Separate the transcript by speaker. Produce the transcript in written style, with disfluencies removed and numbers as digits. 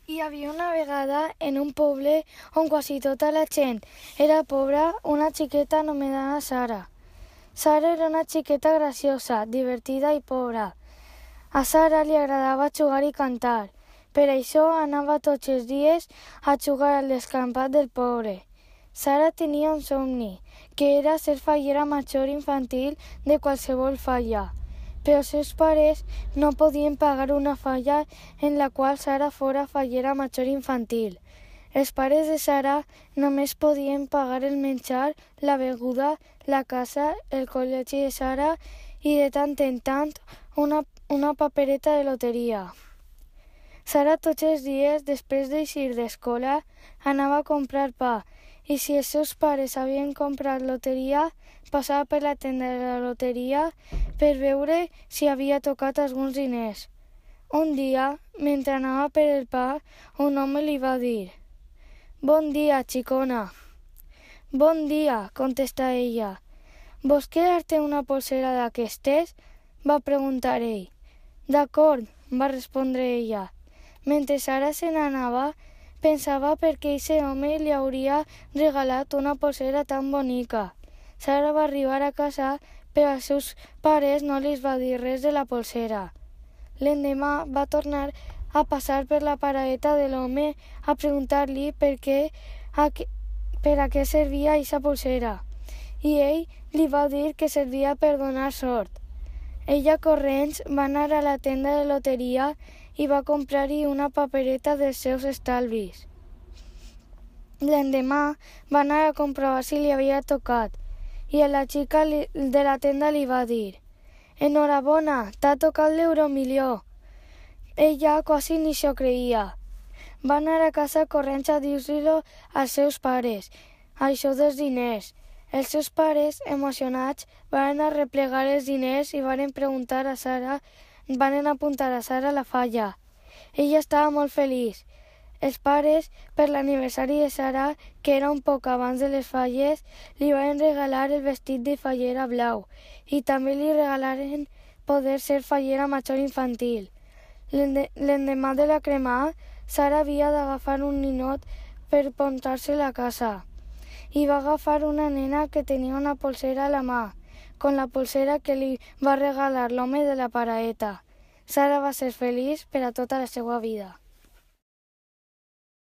Speaker 1: Hi havia una vegada en un poble on quasi tota la gent era pobra una xiqueta anomenada Sara. Sara era una xiqueta graciosa, divertida i pobra. A Sara li agradava jugar i cantar. Per això anava tots els dies a jugar al descampat del poble. Sara tenia un somni, que era ser fallera major infantil de qualsevol falla. Però els seus pares no podien pagar una falla en la qual Sara fora fallera major infantil. Els pares de Sara només podien pagar el menjar, la beguda, la casa, el col·legi de Sara i de tant en tant una papereta de loteria. Sara tots els dies, després d'eixir d'escola, anava a comprar pa i si els seus pares havien comprat loteria, passava per la tenda de la loteria per veure si havia tocat alguns diners. Un dia, mentre anava per el pa, un home li va dir: «Bon dia, xicona». «Bon dia», contesta ella. «Vols quedar-te una polsera d'aquestes?», va preguntar ell. «D'acord», va respondre ella. Mentre Sara se n'anava, pensava per què aquest home li hauria regalat una polsera tan bonica. Sara va arribar a casa, però als seus pares no li va dir res de la polsera. L'endemà va tornar a passar per la paradeta de l'home a preguntar-li per a què servia aquesta polsera, i ell li va dir que servia per donar sort. Ella corrents va anar a la tenda de loteria i va comprar-hi una papereta dels seus estalvis. L'endemà va anar a comprovar si li havia tocat i a la xica de la tenda li va dir: «Enhorabona, t'ha tocat l'euromilió». Ella quasi ni s'ho creia. Va anar a casa corrents a dir-li-ho als seus pares, això dels diners. Els seus pares, emocionats, van arreplegar els diners i van apuntar a Sara la falla. Ella estava molt feliç. Els pares, per l'aniversari de Sara, que era un poc abans de les falles, li van regalar el vestit de fallera blau i també li regalaren poder ser fallera major infantil. L'endemà de la cremada, Sara havia d'agafar un ninot per portar-se'l a casa i va agafar una nena que tenia una polsera a la mà, con la polsera que li va regalar l'home de la paraeta. Sara va ser feliç per a tota la seva vida.